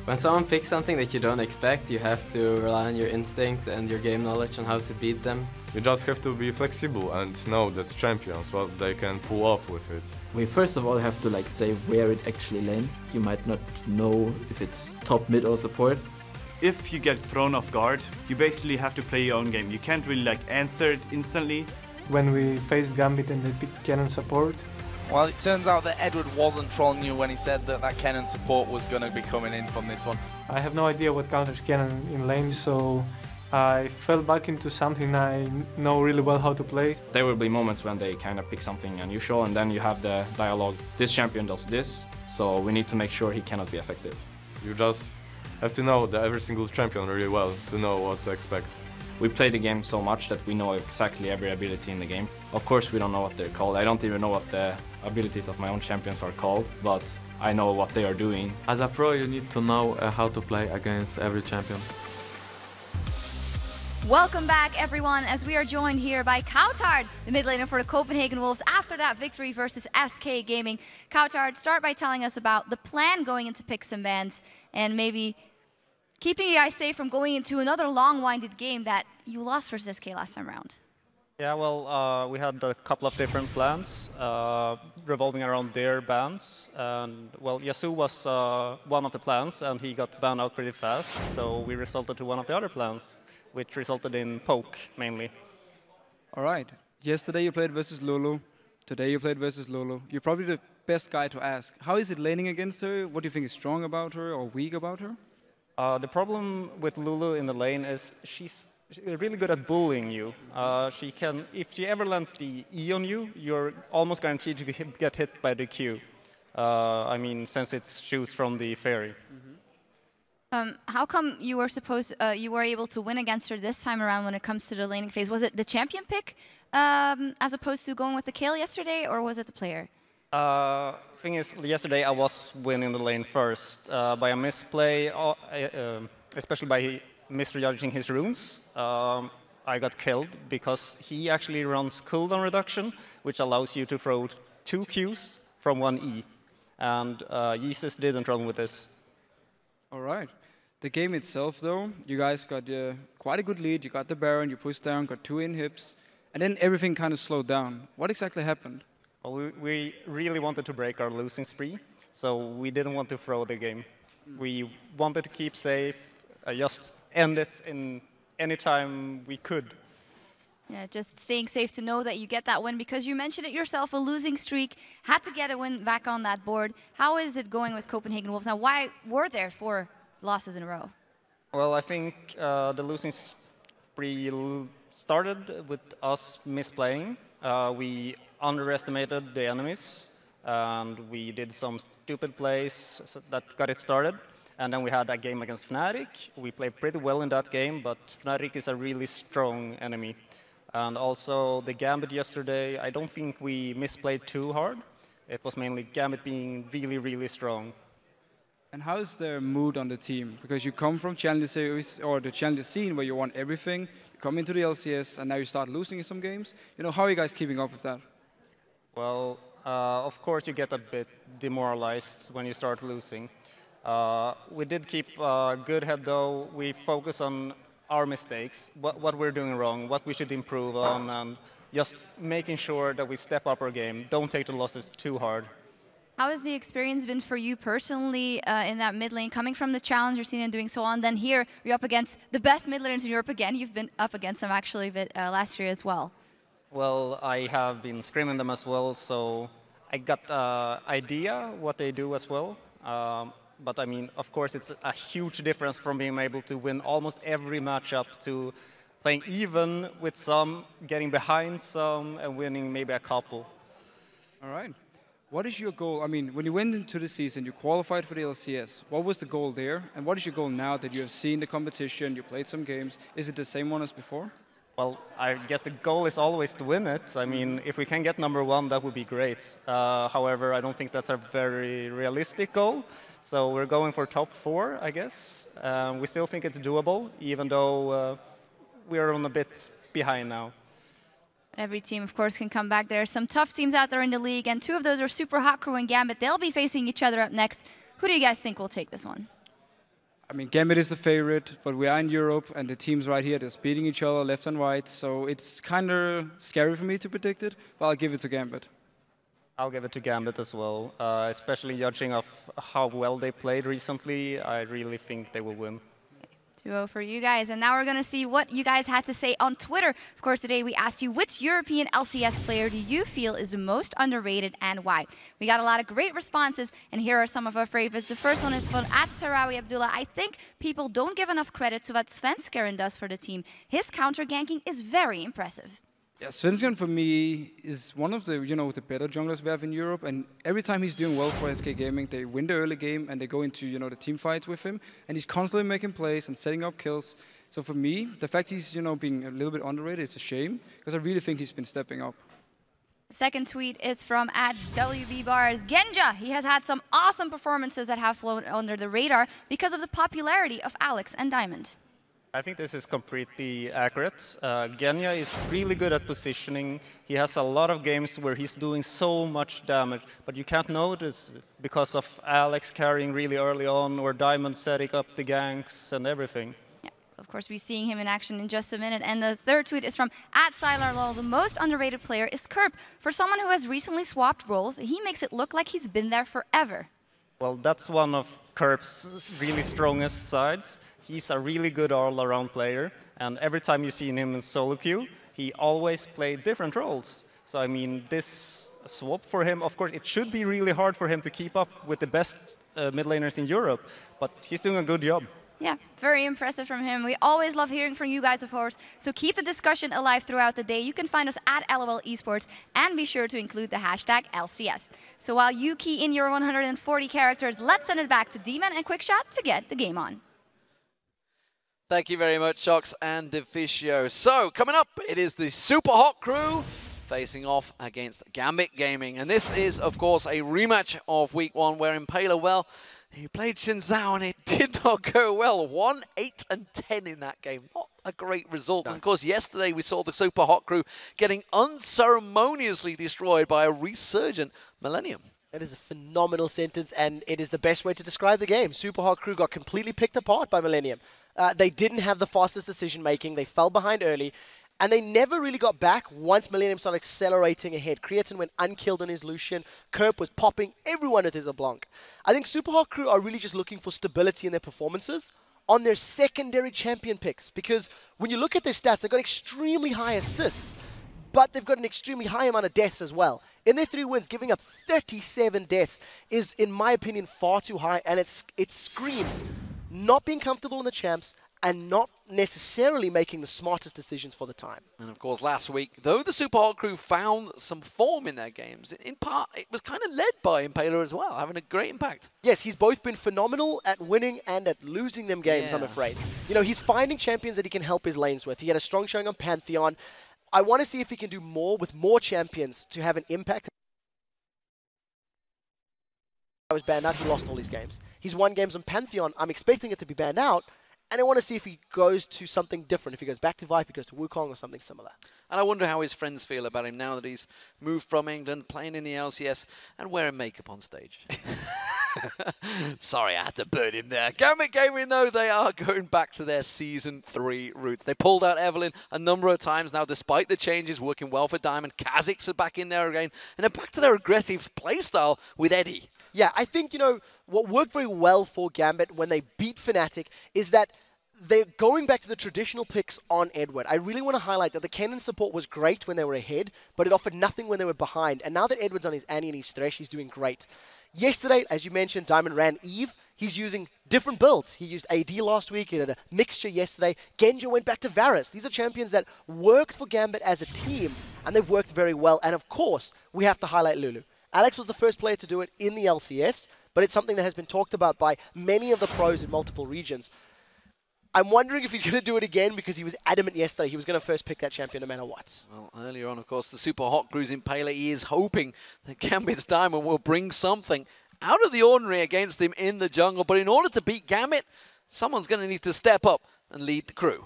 When someone picks something that you don't expect, you have to rely on your instincts and your game knowledge on how to beat them. You just have to be flexible and know that champions, what they can pull off with it. We first of all have to say where it actually lands. You might not know if it's top, mid or support. If you get thrown off guard, you basically have to play your own game. You can't really answer it instantly. When we faced Gambit and they picked Cannon support. Well, it turns out that Edward wasn't trolling you when he said that Cannon support was going to be coming in from this one. I have no idea what counters Cannon in lane, so I fell back into something I know really well how to play. There will be moments when they kind of pick something unusual, and then you have the dialogue, this champion does this, so we need to make sure he cannot be effective. You just have to know every single champion really well to know what to expect. We play the game so much that we know exactly every ability in the game. Of course we don't know what they're called. I don't even know what the abilities of my own champions are called, but I know what they are doing. As a pro, you need to know how to play against every champion. Welcome back, everyone, as we are joined here by Coutard, the mid laner for the Copenhagen Wolves after that victory versus SK Gaming. Coutard, start by telling us about the plan going into picks and bans and maybe keeping you guys safe from going into another long-winded game that you lost versus SK last time around. Yeah, well, we had a couple of different plans revolving around their bans. And, well, Yasu was one of the plans, and he got banned out pretty fast. So we resorted to one of the other plans, which resulted in poke, mainly. All right. Yesterday you played versus Lulu. Today you played versus Lulu. You're probably the best guy to ask. How is it laning against her? What do you think is strong about her or weak about her? The problem with Lulu in the lane is she's really good at bullying you. She can, if she ever lands the E on you, you're almost guaranteed to get hit by the Q. I mean, since it shoots from the fairy. How come you were able to win against her this time around when it comes to the laning phase? Was it the champion pick as opposed to going with the Kayle yesterday, or was it the player? Thing is, yesterday I was winning the lane first by a misplay, especially by misjudging his runes. I got killed because he actually runs cooldown reduction, which allows you to throw 2 Qs from 1 E. And Jesus didn't run with this. All right. The game itself, though, you guys got quite a good lead. You got the Baron, you pushed down, got 2 inhibs, and then everything kind of slowed down. What exactly happened? Well, we really wanted to break our losing spree, so we didn't want to throw the game. We wanted to keep safe, just end it in any time we could. Yeah, just staying safe to know that you get that win, because you mentioned it yourself, a losing streak, had to get a win back on that board. How is it going with Copenhagen Wolves now? Why were there 4 losses in a row? Well, I think the losing spree started with us misplaying. We underestimated the enemies, and we did some stupid plays that got it started. And then we had a game against Fnatic. We played pretty well in that game, but Fnatic is a really strong enemy. And also the Gambit yesterday, I don't think we misplayed too hard. It was mainly Gambit being really, really strong. And how is the mood on the team? Because you come from Challenger Series, or the Challenger scene, where you won everything. You come into the LCS, and now you start losing in some games. You know, how are you guys keeping up with that? Well, of course you get a bit demoralized when you start losing. We did keep a good head, though. We focus on our mistakes, what we're doing wrong, what we should improve on, and just making sure that we step up our game. Don't take the losses too hard. How has the experience been for you personally in that mid lane, coming from the Challenger scene and doing so on? Then here, you're up against the best mid laners in Europe again. You've been up against them actually a bit last year as well. Well, I have been screaming them as well, so I got an idea what they do as well. But I mean, of course, it's a huge difference from being able to win almost every matchup to playing even with some, getting behind some, and winning maybe a couple. All right. What is your goal? I mean, when you went into the season, you qualified for the LCS. What was the goal there? And what is your goal now that you have seen the competition, you played some games? Is it the same one as before? Well, I guess the goal is always to win it. I mean, if we can get #1, that would be great. However, I don't think that's a very realistic goal. So we're going for top 4, I guess. We still think it's doable, even though we're on a bit behind now. Every team, of course, can come back. There are some tough teams out there in the league, and 2 of those are Super Hot Crew and Gambit. They'll be facing each other up next. Who do you guys think will take this one? I mean, Gambit is the favorite, but we are in Europe, and the teams right here, they're beating each other left and right, so it's kind of scary for me to predict it, but I'll give it to Gambit. I'll give it to Gambit as well, especially judging of how well they played recently. I really think they will win. 2-0 for you guys. And now we're going to see what you guys had to say on Twitter. Of course, today we asked you, which European LCS player do you feel is the most underrated and why? We got a lot of great responses, and here are some of our favorites. The first one is from @Tarawi Abdullah. I think people don't give enough credit to what Svenskeren does for the team. His counter-ganking is very impressive. Yeah, Svensson for me is one of the the better junglers we have in Europe, and every time he's doing well for SK Gaming, they win the early game and they go into the team fights with him, and he's constantly making plays and setting up kills. So for me, the fact he's being a little bit underrated is a shame, because I really think he's been stepping up. The second tweet is from @WBBars. Genja, he has had some awesome performances that have flown under the radar because of the popularity of Alex and Diamond. I think this is completely accurate. Genya is really good at positioning. He has a lot of games where he's doing so much damage, but you can't notice because of Alex carrying really early on or Diamond setting up the ganks and everything. Yeah, of course, we're seeing him in action in just a minute. And the third tweet is from @SilarLol. The most underrated player is Kerp. For someone who has recently swapped roles, he makes it look like he's been there forever. Well, that's one of Kerp's really strongest sides. He's a really good all-around player, and every time you see him in solo queue, he always plays different roles. So I mean, this swap for him, of course, it should be really hard for him to keep up with the best mid laners in Europe, but he's doing a good job. Yeah, very impressive from him. We always love hearing from you guys, of course, so keep the discussion alive throughout the day. You can find us at LOL Esports, and be sure to include the hashtag LCS. So while you key in your 140 characters, let's send it back to D-Man and Quickshot to get the game on. Thank you very much, Shox and Deficio. So, coming up, it is the Super Hot crew facing off against Gambit Gaming. And this is, of course, a rematch of Week 1, where Impaler, well, he played Shinzao and it did not go well. 1, 8, and 10 in that game. Not a great result. No. And, of course, yesterday we saw the Super Hot crew getting unceremoniously destroyed by a resurgent Millennium. That is a phenomenal sentence, and it is the best way to describe the game. Super Hot crew got completely picked apart by Millennium. They didn't have the fastest decision-making. They fell behind early, and they never really got back once Millennium started accelerating ahead. Creatine went unkilled on his Lucian. Kerp was popping everyone with his LeBlanc. I think Super Hot crew are really just looking for stability in their performances on their secondary champion picks, because when you look at their stats, they've got extremely high assists, but they've got an extremely high amount of deaths as well. In their 3 wins, giving up 37 deaths is, in my opinion, far too high, and it screams not being comfortable in the champs and not necessarily making the smartest decisions for the time. And of course, last week, though the Super Hot crew found some form in their games, in part, it was kind of led by Impaler as well, having a great impact. Yes, he's both been phenomenal at winning and at losing them games, I'm afraid. He's finding champions that he can help his lanes with. He had a strong showing on Pantheon. I want to see if he can do more with more champions to have an impact. I was banned out, he lost all his games. He's won games on Pantheon, I'm expecting it to be banned out, and I want to see if he goes to something different, if he goes back to Vi, if he goes to Wukong or something similar. And I wonder how his friends feel about him now that he's moved from England, playing in the LCS, and wearing makeup on stage. Sorry, I had to burn him there. Gambit Gaming, though, they are going back to their Season 3 roots. They pulled out Evelyn a number of times now, despite the changes, working well for Diamond. Kha'Zix are back in there again, and they're back to their aggressive playstyle with Eddie. Yeah, I think, what worked very well for Gambit when they beat Fnatic is that they're going back to the traditional picks on Edward. I really want to highlight that the Kennen support was great when they were ahead, but it offered nothing when they were behind. And now that Edward's on his Annie and his Thresh, he's doing great. Yesterday, as you mentioned, Diamond ran Eve. He's using different builds. He used AD last week. He had a mixture yesterday. Genja went back to Varus. These are champions that worked for Gambit as a team, and they've worked very well. And of course, we have to highlight Lulu. Alex was the first player to do it in the LCS, but it's something that has been talked about by many of the pros in multiple regions. I'm wondering if he's going to do it again, because he was adamant yesterday he was going to first pick that champion no matter what. Well, earlier on, of course, the Super Hot crew's Impaler, he is hoping that Gambit's Diamond will bring something out of the ordinary against him in the jungle. But in order to beat Gambit, someone's going to need to step up and lead the crew.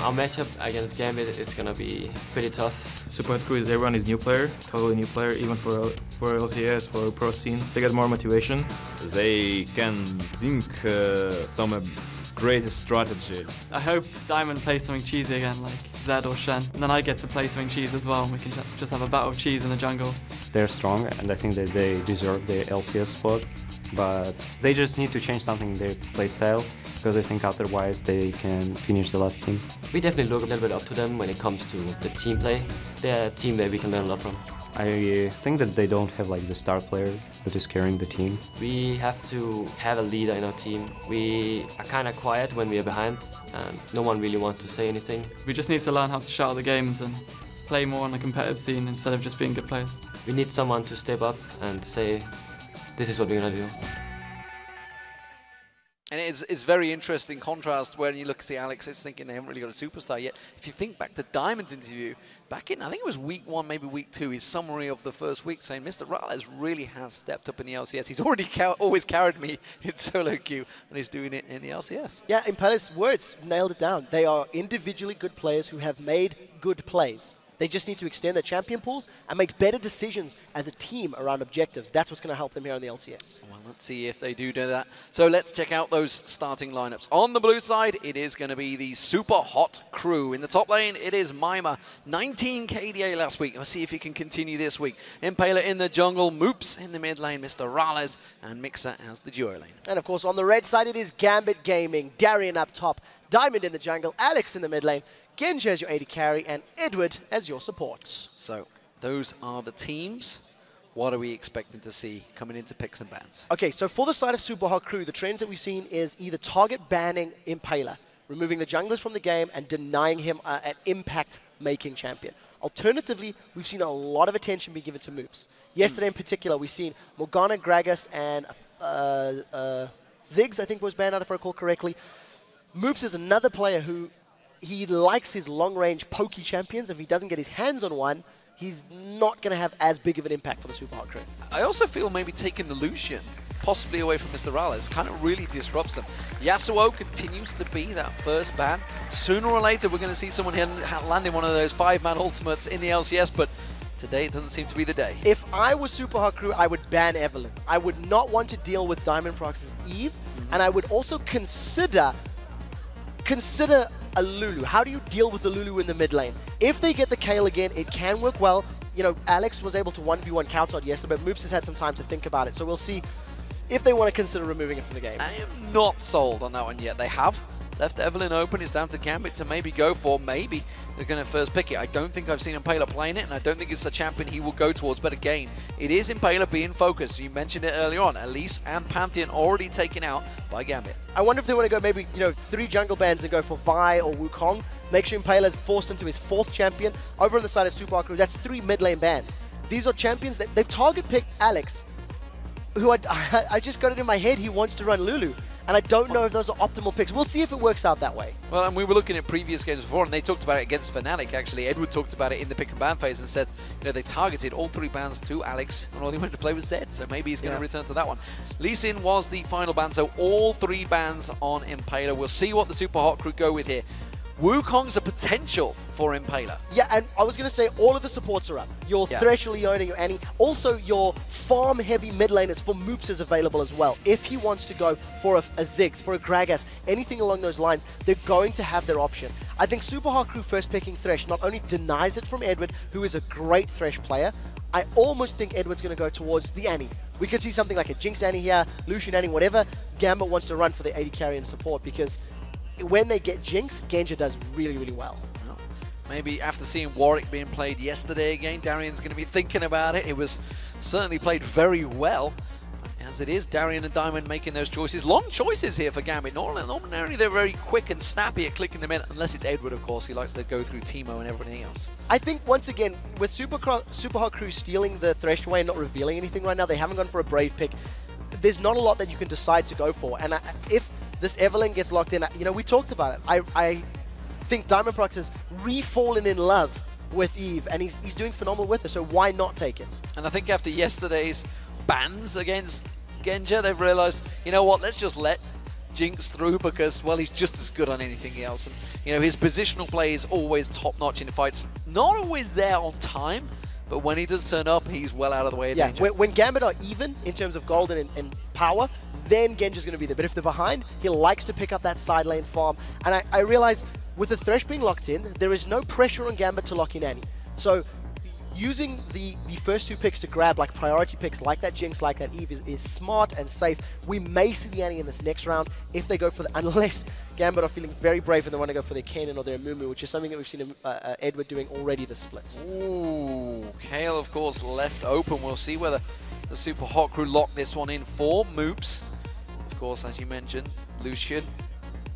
Our matchup against Gambit is gonna be pretty tough. Super Hot Crew is everyone is new player, totally new player, even for LCS, for pro scene. They get more motivation. They can think some crazy strategy. I hope Diamond plays something cheesy again, like Zed or Shen. And then I get to play something cheese as well, and we can just have a battle of cheese in the jungle. They're strong, and I think that they deserve the LCS spot, but they just need to change something in their playstyle, because I think otherwise they can finish the last team. We definitely look a little bit up to them when it comes to the team play. They're a team that we can learn a lot from. I think that they don't have like the star player that is carrying the team. We have to have a leader in our team. We are kind of quiet when we are behind, and no one really wants to say anything. We just need to learn how to shout the games and play more on a competitive scene instead of just being good players. We need someone to step up and say, this is what we're gonna do. And it's very interesting contrast when you look at Alex, it's thinking they haven't really got a superstar yet. If you think back to Diamond's interview, back in, I think it was week 1, maybe week 2, his summary of the first week saying, Mr. Rales really has stepped up in the LCS. He's already always carried me in solo queue, and he's doing it in the LCS. Yeah, Impala's words nailed it down. They are individually good players who have made good plays. They just need to extend their champion pools and make better decisions as a team around objectives. That's what's going to help them here on the LCS. Well, let's see if they do that. So let's check out those starting lineups. On the blue side, it is going to be the Super Hot Crew. In the top lane, it is Mima. 19 KDA last week. Let's see if he can continue this week. Impala in the jungle, Moops in the mid lane, Mr. Rales, and Mixer as the duo lane. And of course, on the red side, it is Gambit Gaming. Darian up top, Diamond in the jungle, Alex in the mid lane, Genja as your AD carry, and Edward as your support. So those are the teams. What are we expecting to see coming into picks and bans? Okay, so for the side of Super Hot Crew, the trends that we've seen is either target banning Impala, removing the junglers from the game and denying him an impact-making champion. Alternatively, we've seen a lot of attention be given to Moops. Yesterday in particular, we've seen Morgana, Gragas, and Ziggs, I think was banned out if I recall correctly. Moops is another player who he likes his long-range pokey champions. If he doesn't get his hands on one, he's not going to have as big of an impact for the Super Hot Crew. I also feel maybe taking the Lucian possibly away from Mr. Rales kind of really disrupts them. Yasuo continues to be that first ban. Sooner or later, we're going to see someone here landing one of those 5-man ultimates in the LCS, but today it doesn't seem to be the day. If I was Super Hot Crew, I would ban Evelynn. I would not want to deal with Diamond Prox's Eve, and I would also consider a Lulu. How do you deal with the Lulu in the mid lane? If they get the Kayle again, it can work well. You know, Alex was able to 1v1 Coutard yesterday, but Moops has had some time to think about it. So we'll see if they want to consider removing it from the game. I am not sold on that one yet. They have left Evelynn open. It's down to Gambit to maybe go for. Maybe they're going to first pick it. I don't think I've seen Impala playing it, and I don't think it's a champion he will go towards. But again, it is Impala being focused. You mentioned it earlier on. Elise and Pantheon already taken out by Gambit. I wonder if they want to go maybe, 3 jungle bans and go for Vi or Wukong. Make sure Impala is forced into his 4th champion. Over on the side of Super Hot Crew, that's 3 mid lane bans. These are champions that they've target picked Alex, who I just got it in my head he wants to run Lulu. And I don't know if those are optimal picks. We'll see if it works out that way. Well, and we were looking at previous games before, and they talked about it against Fnatic, actually. Edward talked about it in the pick and ban phase and said, they targeted all 3 bans to Alex, and all he wanted to play was Zed, so maybe he's going to return to that one. Lee Sin was the final ban, so all 3 bans on Impala. We'll see what the Super Hot Crew go with here. Wukong's a potential for Impala. Yeah, and I was going to say all of the supports are up. Your Thresh, your Leona, your Annie. Also, your farm-heavy mid laners for Moops is available as well. If he wants to go for a Ziggs, for a Gragas, anything along those lines, they're going to have their option. I think Super Hot Crew first picking Thresh not only denies it from Edward, who is a great Thresh player, I almost think Edward's going to go towards the Annie. We could see something like a Jinx Annie here, Lucian Annie, whatever. Gambit wants to run for the AD carry and support because when they get Jinx, Genja does really, really well. Maybe after seeing Warwick being played yesterday again, Darian's going to be thinking about it. It was certainly played very well. As it is, Darian and Diamond making those choices. Long choices here for Gambit. Normally they're very quick and snappy at clicking them in, unless it's Edward, of course. He likes to go through Teemo and everything else. I think, once again, with Super Hot Crew stealing the Thresh away and not revealing anything right now, they haven't gone for a Brave pick. There's not a lot that you can decide to go for. And if this Evelynn gets locked in, we talked about it. I think Diamond Prox has re-fallen in love with Eve, and he's doing phenomenal with her, so why not take it? And I think after yesterday's bans against Genja, they've realized, you know what, let's just let Jinx through because, well, he's just as good on anything else. And, you know, his positional play is always top-notch in the fights. Not always there on time, but when he does turn up, he's well out of the way of danger. When Gambit are even in terms of gold and power, then Genji's going to be there. But if they're behind, he likes to pick up that side lane farm. And I realize with the Thresh being locked in, there is no pressure on Gambit to lock in Annie. So using the first 2 picks to grab, like priority picks, like that Jinx, like that Eve, is smart and safe. We may see the Annie in this next round if they go for the, unless Gambit are feeling very brave and they want to go for their Kanan or their Mumu, which is something that we've seen Edward doing already this split. Ooh, Kale, of course, left open. We'll see whether the Super Hot Crew lock this one in for Moops. Of course, as you mentioned, Lucian.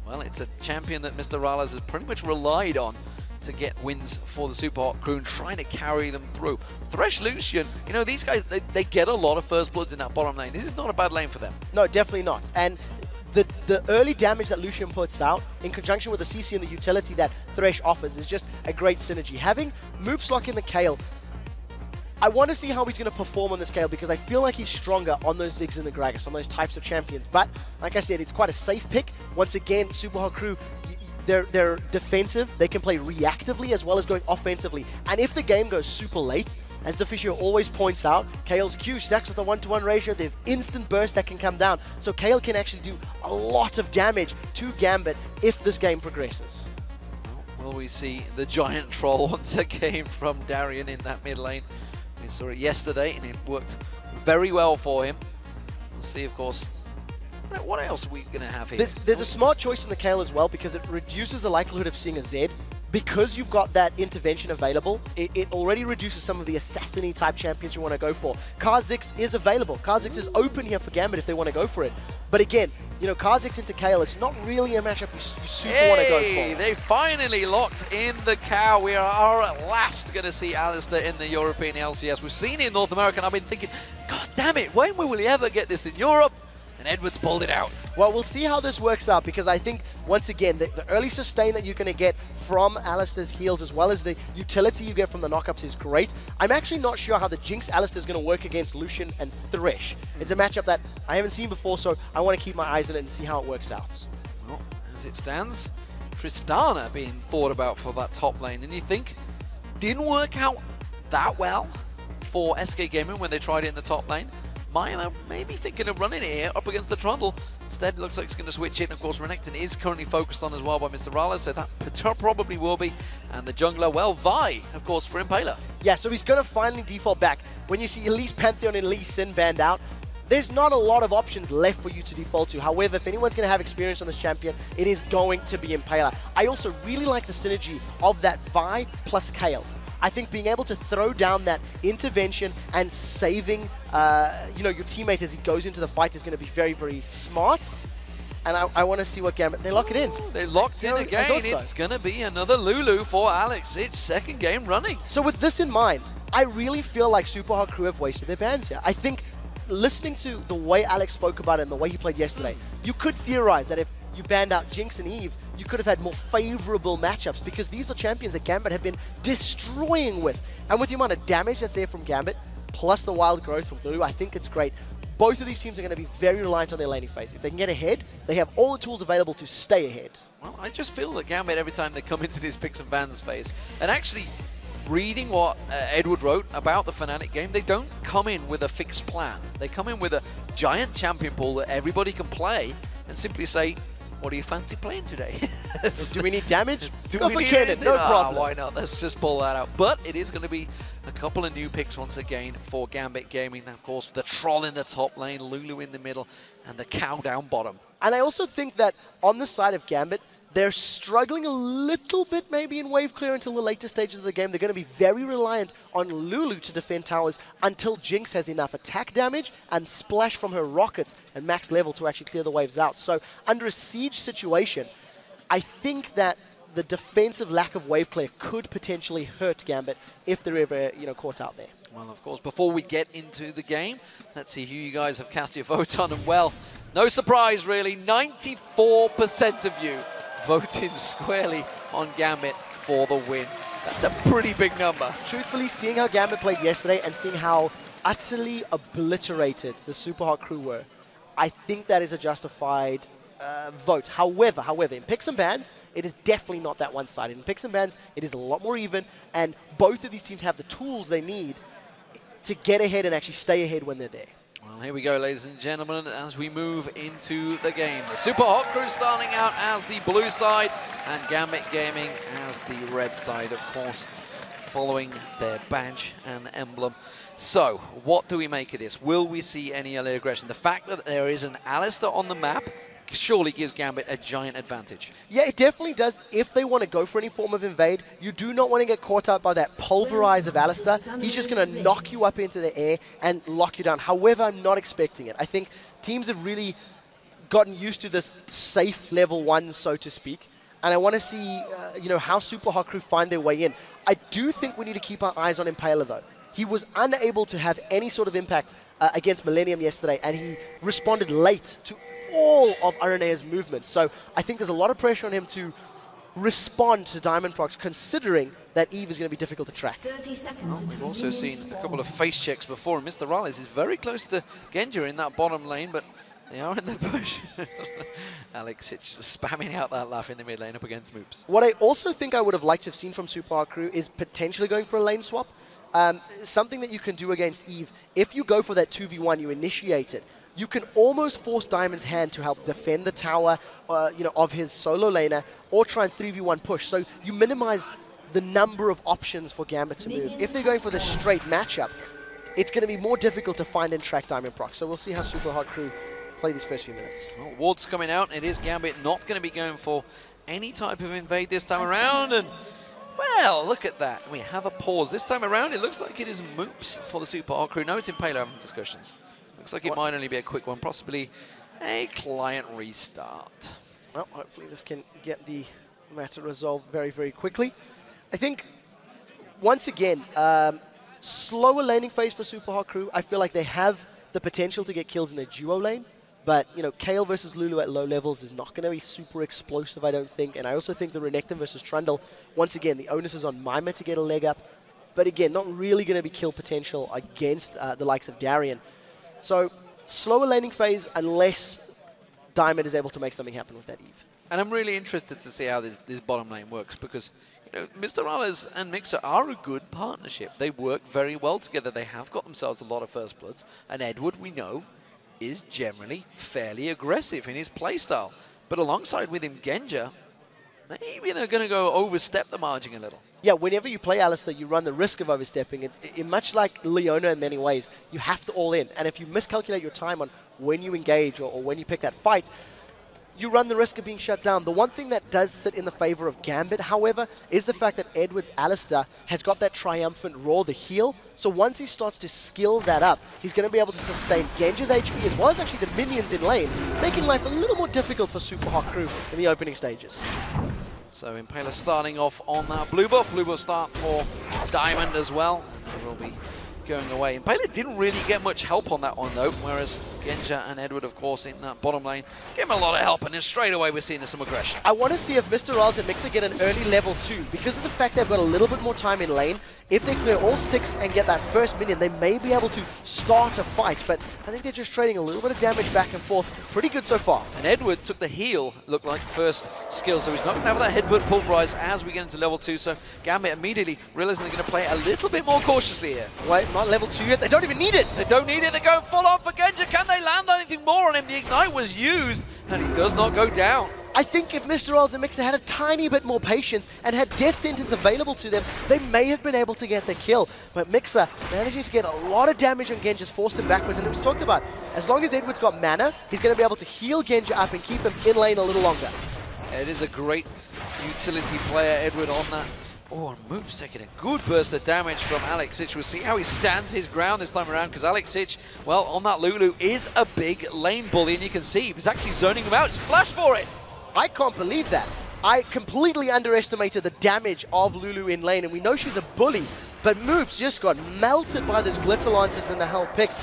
Well, it's a champion that Mr. Rallas has pretty much relied on to get wins for the Super Hot Crew and trying to carry them through. Thresh, Lucian, you know, these guys, they get a lot of first bloods in that bottom lane. This is not a bad lane for them. No, definitely not. And the early damage that Lucian puts out, in conjunction with the CC and the utility that Thresh offers, is just a great synergy. Having Moops lock in the Kale, I want to see how he's going to perform on this Kale because I feel like he's stronger on those Ziggs and the Gragas, on those types of champions. But, like I said, it's quite a safe pick. Once again, Super Hot Crew, they're defensive, they can play reactively as well as going offensively. And if the game goes super late, as Deficio always points out, Kale's Q stacks with a 1-to-1 ratio, there's instant burst that can come down. So Kale can actually do a lot of damage to Gambit if this game progresses. Will we see the giant troll once again from Darian in that mid lane? We saw it yesterday and it worked very well for him. We'll see, of course, what else are we going to have here? There's a smart choice in the Kale as well because it reduces the likelihood of seeing a Zed. Because you've got that intervention available, it already reduces some of the assassin-y type champions you want to go for. Kha'Zix is available. Kha'Zix is open here for Gambit if they want to go for it. But again, you know, Kha'Zix into Kale, it's not really a matchup you super want to go for. They finally locked in the cow. We are at last going to see Alistair in the European LCS. We've seen it in North America, and I've been thinking, God damn it, when will we ever get this in Europe? And Edwards pulled it out. Well, we'll see how this works out because I think, once again, the early sustain that you're going to get from Alistair's heals as well as the utility you get from the knockups is great. I'm actually not sure how the Jinx Alistair is going to work against Lucian and Thresh. It's a matchup that I haven't seen before, so I want to keep my eyes on it and see how it works out. Well, as it stands, Tristana being thought about for that top lane, and you think didn't work out that well for SK Gaming when they tried it in the top lane. Maya may be thinking of running it here up against the Trundle. Instead, it looks like it's going to switch in. Of course, Renekton is currently focused on as well by Mr. Rala, so that probably will be. And the jungler, well, Vi, of course, for Impaler. Yeah, so he's going to finally default back. When you see Elise Pantheon and Lee Sin banned out, there's not a lot of options left for you to default to. However, if anyone's going to have experience on this champion, it is going to be Impaler. I also really like the synergy of that Vi plus Kale. I think being able to throw down that intervention and saving you know, your teammate as he goes into the fight is going to be very, very smart. And I want to see what Gambit... They lock it in. They locked in again. It's going to be another Lulu for Alex. It's second game running. So with this in mind, I really feel like Super Hot Crew have wasted their bans here. I think listening to the way Alex spoke about it and the way he played yesterday, you could theorize that if you banned out Jinx and Eve, you could have had more favorable matchups because these are champions that Gambit have been destroying with. And with the amount of damage that's there from Gambit, plus the wild growth from Lulu, I think it's great. Both of these teams are going to be very reliant on their laning phase. If they can get ahead, they have all the tools available to stay ahead. Well, I just feel that Gambit, every time they come into this picks and bans phase, and actually reading what Edward wrote about the Fnatic game, they don't come in with a fixed plan. They come in with a giant champion pool that everybody can play and simply say, what do you fancy playing today? Do we need damage? Go for Kennen, no problem. Why not? Let's just pull that out. But it is going to be a couple of new picks once again for Gambit Gaming. Of course, the Troll in the top lane, Lulu in the middle, and the Cow down bottom. And I also think that on the side of Gambit, they're struggling a little bit maybe in wave clear until the later stages of the game. They're going to be very reliant on Lulu to defend towers until Jinx has enough attack damage and splash from her rockets and max level to actually clear the waves out. So under a siege situation, I think that the defensive lack of wave clear could potentially hurt Gambit if they're ever, you know, caught out there. Well, of course, before we get into the game, let's see who you guys have cast your vote on. And well, no surprise really, 94% of you voting squarely on Gambit for the win. That's a pretty big number. Truthfully, seeing how Gambit played yesterday and seeing how utterly obliterated the Super Hot Crew were, I think that is a justified vote. However, in picks and bans, it is definitely not that one-sided. In picks and bans, it is a lot more even, and both of these teams have the tools they need to get ahead and actually stay ahead when they're there. Well, here we go, ladies and gentlemen, as we move into the game. The Super Hot Crew starting out as the blue side, and Gambit Gaming as the red side, of course, following their badge and emblem. So, what do we make of this? Will we see any early aggression? The fact that there is an Alistair on the map surely gives Gambit a giant advantage. Yeah, it definitely does. If they want to go for any form of invade, you do not want to get caught up by that pulverize of Alistair. He's just going to knock you up into the air and lock you down. However, I'm not expecting it. I think teams have really gotten used to this safe level 1, so to speak. And I want to see how Super Hot Crew find their way in. I do think we need to keep our eyes on Impaler, though. He was unable to have any sort of impact against Millennium yesterday, and he responded late to all of Arena's movements. So I think there's a lot of pressure on him to respond to Diamond Procs, considering that Eve is going to be difficult to track. Well, we've also seen a couple of face checks before, and Mr. Rallis is very close to Genja in that bottom lane, but they are in the bush. Alex Hitch spamming out that laugh in the mid lane up against Moops. What I also think I would have liked to have seen from Super Hot Crew is potentially going for a lane swap. Something that you can do against Eve, if you go for that 2v1, you initiate it, you can almost force Diamond's hand to help defend the tower of his solo laner, or try and 3v1 push. So you minimize the number of options for Gambit to move. If they're going for the straight matchup, it's going to be more difficult to find and track Diamond Proc. So we'll see how Super Hot Crew play these first few minutes. Well, Ward's coming out. It is Gambit not going to be going for any type of invade this time around, and well, look at that. We have a pause. This time around, it looks like it is Moops for the Super Hot Crew. No, it's Impaler having discussions. Looks like it might only be a quick one, possibly a client restart. Well, hopefully this can get the matter resolved very, very quickly. I think, once again, slower laning phase for Super Hot Crew. I feel like they have the potential to get kills in their duo lane. But, Kayle versus Lulu at low levels is not going to be super explosive, I don't think. And I also think the Renekton versus Trundle, once again, the onus is on Mima to get a leg up. But again, not really going to be kill potential against the likes of Darien. So, slower laning phase unless Diamond is able to make something happen with that Eve. And I'm really interested to see how this bottom lane works, because Mr. Rallis and Mixer are a good partnership. They work very well together. They have got themselves a lot of first bloods. And Edward, we know, is generally fairly aggressive in his playstyle. But alongside with him, Genja, maybe they're going to go overstep the margin a little. Yeah, whenever you play Alistair, you run the risk of overstepping. It's much like Leona in many ways. You have to all in. And if you miscalculate your time on when you engage or when you pick that fight, you run the risk of being shut down. The one thing that does sit in the favor of Gambit, however, is the fact that Edward's Alistair has got that triumphant roar, the heal. So once he starts to skill that up, he's going to be able to sustain Genja's HP as well as actually the minions in lane, making life a little more difficult for Super Hot Crew in the opening stages. So Impaler starting off on that blue buff. Blue buff start for Diamond as well. It will be going away. Impaler didn't really get much help on that one though, whereas Genja and Edward, of course, in that bottom lane, gave him a lot of help, and then straight away we're seeing some aggression. I want to see if Mr. Ralls and Mixer get an early level 2. Because of the fact they've got a little bit more time in lane, if they clear all 6 and get that first minion, they may be able to start a fight, but I think they're just trading a little bit of damage back and forth. Pretty good so far. And Edward took the heal, looked like first skill, so he's not going to have that headbutt pulverize as we get into level 2, so Gambit immediately realizing they're going to play a little bit more cautiously here. Wait, not level 2 yet, they don't even need it! They don't need it, they're going full on for Genja. Can they land anything more on him? The Ignite was used, and he does not go down. I think if Mr. Rolls and Mixer had a tiny bit more patience and had Death Sentence available to them, they may have been able to get the kill. But Mixer managing to get a lot of damage on Genja, forced him backwards, and it was talked about. As long as Edward's got mana, he's going to be able to heal Genja up and keep him in lane a little longer. It is a great utility player, Edward, on that. Oh, and Moops taking a good burst of damage from Alex Hitch. We'll see how he stands his ground this time around, because Alex Hitch, well, on that Lulu, is a big lane bully, and you can see he's actually zoning him out. Just flash for it! I can't believe that. I completely underestimated the damage of Lulu in lane, and we know she's a bully, but Moops just got melted by those glitter lances and the hell picks,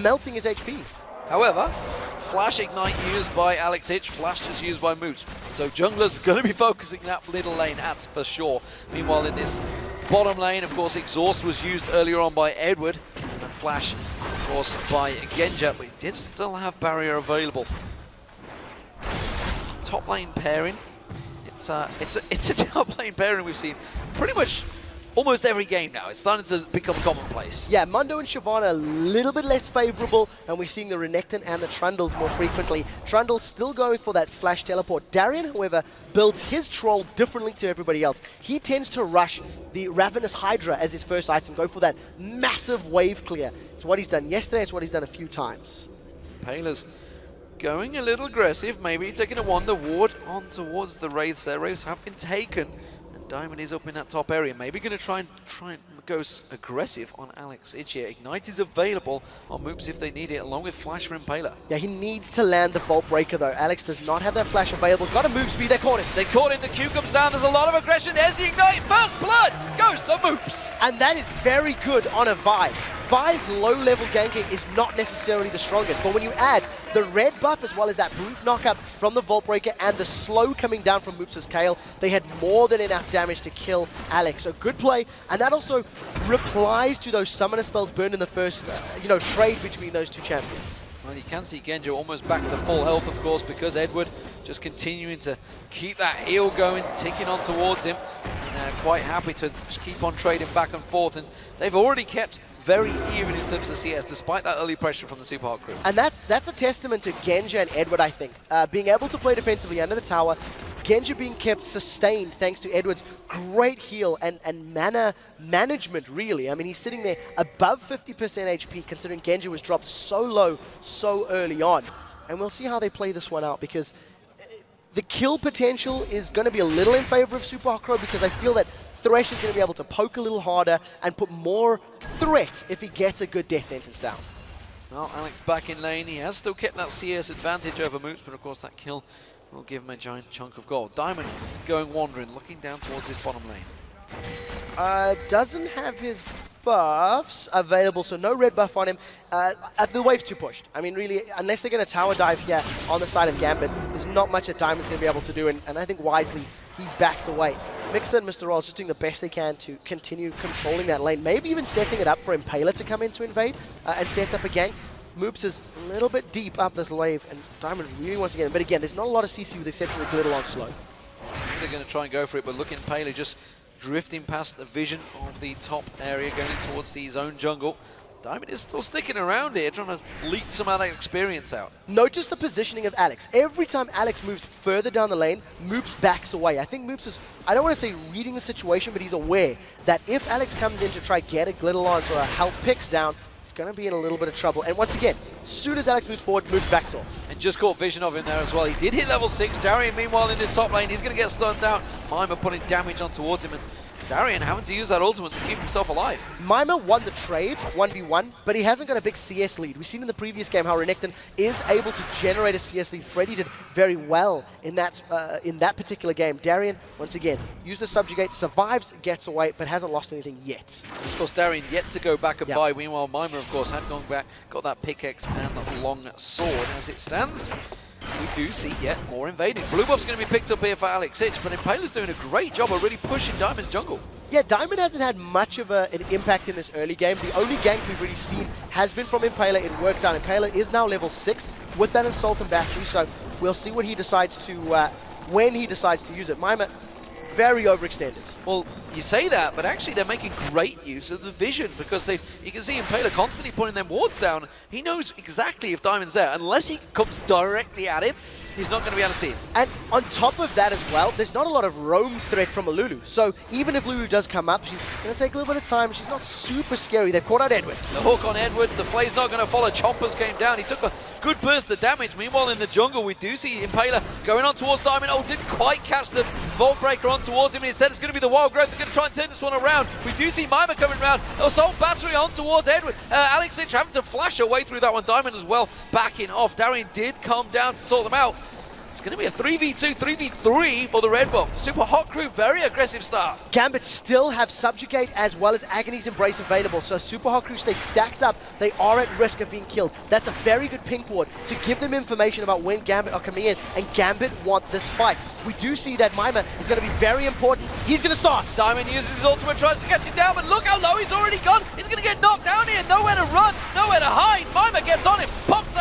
melting his HP. However, Flash Ignite used by Alex Hitch, Flash just used by Moops. So junglers going to be focusing that middle lane, that's for sure. Meanwhile, in this bottom lane, of course, Exhaust was used earlier on by Edward, and Flash, of course, by Genja, but he did still have Barrier available. top lane pairing. It's a top lane pairing we've seen pretty much almost every game now. It's starting to become commonplace. Yeah, Mundo and Shyvana a little bit less favorable, and we're seeing the Renekton and the Trundles more frequently. Trundle's still going for that flash teleport. Darien, however, builds his troll differently to everybody else. He tends to rush the Ravenous Hydra as his first item, go for that massive wave clear. It's what he's done yesterday, it's what he's done a few times. Impala's going a little aggressive, maybe taking a Wonder Ward on towards the Wraiths there. Wraiths have been taken. Diamond is up in that top area. Maybe going to try and go aggressive on Alex Itch here. Ignite is available on Moops if they need it, along with Flash for Impaler. Yeah, he needs to land the Vault Breaker though. Alex does not have that Flash available. Got to move speed. They caught him. They caught him. The Q comes down. There's a lot of aggression. There's the Ignite. First blood goes to Moops. And that is very good on a Vi. Vi's low-level ganking is not necessarily the strongest, but when you add the red buff as well as that brief knockup from the Vault Breaker and the slow coming down from Moops' Kayle, they had more than enough damage to kill Alex. So good play, and that also replies to those summoner spells burned in the first, trade between those two champions. Well, you can see Genjo almost back to full health, of course, because Edward just continuing to keep that heal going, ticking on towards him, and quite happy to just keep on trading back and forth, and they've already kept very even in terms of CS, despite that early pressure from the Super Hot crew. And that's a testament to Genja and Edward, I think. Being able to play defensively under the tower, Genja being kept sustained thanks to Edward's great heal and mana management, really. I mean, he's sitting there above 50% HP, considering Genja was dropped so low so early on. And we'll see how they play this one out, because the kill potential is going to be a little in favor of Super Hot Crow, because I feel that Thresh is going to be able to poke a little harder and put more threat if he gets a good death sentence down. Well, Alex back in lane. He has still kept that CS advantage over Moops, but of course that kill will give him a giant chunk of gold. Diamond going wandering, looking down towards his bottom lane. Doesn't have his buffs available, so no red buff on him. The wave's too pushed. I mean, really, unless they're going to tower dive here on the side of Gambit, there's not much that Diamond's going to be able to do, and I think wisely he's backed away. Mixer and Mr. Roll's just doing the best they can to continue controlling that lane, maybe even setting it up for Impaler to come in to invade and set up a gang. Moops is a little bit deep up this wave, and Diamond really wants to get in. But again, there's not a lot of CC with the exception of Glitter on slow. They're going to try and go for it, but look, Impaler just drifting past the vision of the top area, going towards the zone jungle. Diamond is still sticking around here, trying to leak some of that experience out. Notice the positioning of Alex. Every time Alex moves further down the lane, Moops backs away. I think Moops is, I don't want to say reading the situation, but he's aware that if Alex comes in to try get a Glitter Lance or a help picks down, he's going to be in a little bit of trouble. And once again, as soon as Alex moves forward, Moops backs off. And just caught vision of him there as well. He did hit level 6. Darien, meanwhile, in this top lane, he's going to get stunned out. Mima putting damage on towards him, and Darien having to use that ultimate to keep himself alive. Mima won the trade, 1v1, but he hasn't got a big CS lead. We've seen in the previous game how Renekton is able to generate a CS lead. Freddy did very well in that particular game. Darien, once again, used the subjugate, survives, gets away, but hasn't lost anything yet. Of course, Darien yet to go back and buy. Meanwhile, Mima, of course, had gone back, got that pickaxe and the long sword. As it stands, we do see yet more invading. Blue buff's going to be picked up here for Alex Itch, but Impaler's doing a great job of really pushing Diamond's jungle. Yeah, Diamond hasn't had much of an impact in this early game. The only gank we've really seen has been from Impaler. It worked out. Impaler is now level 6 with that Assault and Battery, so we'll see what he decides to, when he decides to use it. Mima, very overextended. Well, you say that, but actually they're making great use of the vision, because you can see Impaler constantly putting them wards down. He knows exactly if Diamond's there. Unless he comes directly at him, he's not going to be able to see him. And on top of that as well, there's not a lot of roam threat from a Lulu. So even if Lulu does come up, she's going to take a little bit of time. She's not super scary. They've caught out Edward. The hook on Edward. The flay's not going to follow. Chompers came down. He took a good burst of damage. Meanwhile, in the jungle, we do see Impaler going on towards Diamond. Oh, didn't quite catch the Vault Breaker on towards him. Instead, it's going to be the Wild Growth. They're going to try and turn this one around. We do see Mima coming around. Assault Battery on towards Edward. Alex Itch having to flash away through that one. Diamond as well backing off. Darien did come down to sort them out. It's going to be a 3v2, 3v3 for the red buff. Super Hot crew, very aggressive start. Gambit still have Subjugate as well as Agony's Embrace available, so Super Hot crew stay stacked up. They are at risk of being killed. That's a very good pink ward to give them information about when Gambit are coming in, and Gambit want this fight. We do see that Mima is going to be very important. He's going to start. Diamond uses his ultimate, tries to catch him down, but look how low he's already gone. He's going to get knocked down here. Nowhere to run, nowhere to hide. Mima gets on him, pops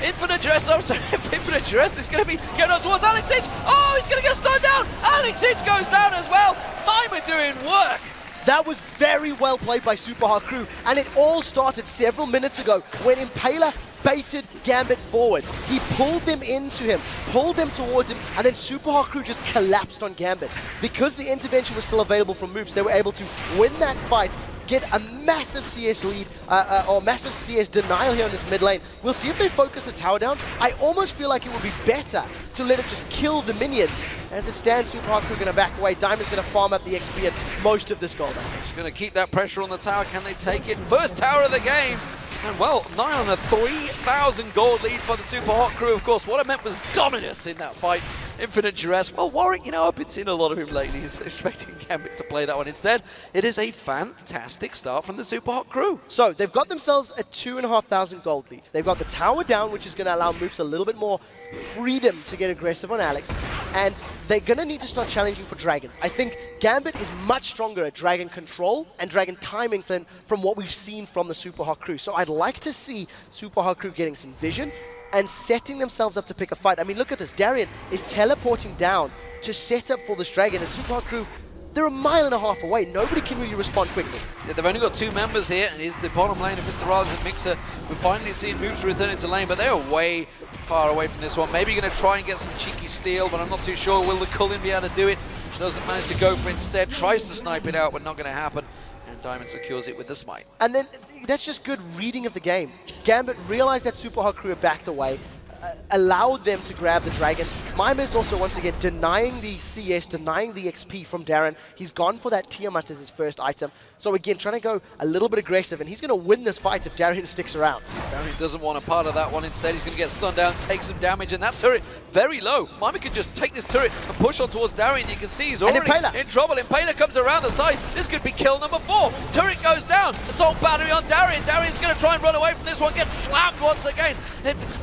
Infinite Duress, oh sorry, Infinite Duress is going to be going on towards Alex Ich. Oh, he's going to get stunned down. Alex Ich goes down as well. Mima doing work. That was very well played by Super Hard Crew, and it all started several minutes ago when Impaler baited Gambit forward. He pulled them into him, pulled them towards him, and then Super Hard Crew just collapsed on Gambit. Because the intervention was still available from Moops, they were able to win that fight, get a massive CS lead, or massive CS denial here in this mid lane. We'll see if they focus the tower down. I almost feel like it would be better to let it just kill the minions. As it stands, Super Hard Crew going to back away. Diamond's going to farm up the XP and most of this gold damage. He's going to keep that pressure on the tower. Can they take it? First tower of the game. And well, nigh on a 3,000 gold lead for the Super Hot Crew, of course. What I meant was dominance in that fight. Infinite Duress. Well, Warwick, you know, I've been seeing a lot of him lately. He's expecting Gambit to play that one instead. It is a fantastic start from the Super Hot Crew. So they've got themselves a 2,500 gold lead. They've got the tower down, which is going to allow Moops a little bit more freedom to get aggressive on Alex. And they're going to need to start challenging for dragons. I think Gambit is much stronger at dragon control and dragon timing than from what we've seen from the Super Hot Crew. So I'd like to see Super Hot Crew getting some vision and setting themselves up to pick a fight. I mean, look at this. Darian is teleporting down to set up for this dragon. And Super Hot Crew, they're a mile and a half away. Nobody can really respond quickly. Yeah, they've only got 2 members here, and it's the bottom lane of Mr. Riley's and Mixer. We're finally seeing Moops return into lane, but they're way far away from this one. Maybe going to try and get some cheeky steal, but I'm not too sure. Will the Cullen be able to do it? Doesn't manage to go for it instead. Tries to snipe it out, but not going to happen. And Diamond secures it with the smite. And then that's just good reading of the game. Gambit realized that Super Hot Crew had backed away, allowed them to grab the dragon. Mima is also once again denying the CS, denying the XP from Darren. He's gone for that Tiamat as his first item. So again, trying to go a little bit aggressive, and he's going to win this fight if Darren sticks around. Darren doesn't want a part of that one. Instead, he's going to get stunned down, take some damage, and that turret very low. Mima can just take this turret and push on towards Darren. You can see he's already in trouble. Impaler comes around the side. This could be kill number 4. Turret goes down. Assault battery on Darren. Darren's going to try and run away from this one. Gets slammed once again.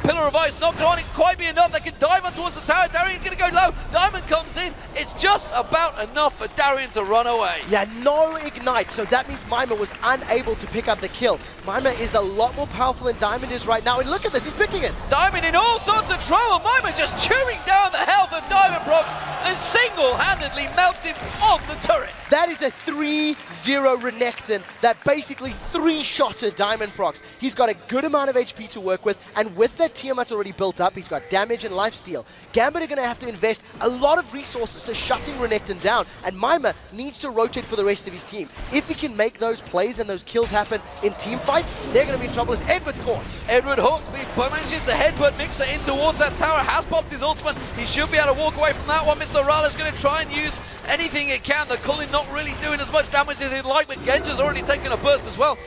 Pillar of Ice not going to quite be enough. They can dive on towards the tower. Darren's going to go low. Diamond comes in. It's just about enough for Darren to run away. Yeah, no ignite. So that means Mima was unable to pick up the kill. Mima is a lot more powerful than Diamond is right now. And look at this. He's picking it. Diamond in all sorts of trouble. Mima just chewing down the health of Diamond Prox and single-handedly melts him on the turret. That is a 3-0 Renekton that basically 3-shotted Diamond Prox. He's got a good amount of HP to work with, and with that Tiamat already built up, he's got damage and lifesteal. Gambit are going to have to invest a lot of resources to shutting Renekton down, and Mima needs to rotate for the rest of his team. If he can make those plays and those kills happen in team fights, they're going to be in trouble as Edward's caught. Edward Hawksby manages to headbutt Mixer in towards that tower, has popped his ultimate. He should be able to walk away from that one. Mr. Rala's going to try and use anything it can. The Cullen not really doing as much damage as he'd like, but Genja's already taken a burst as well.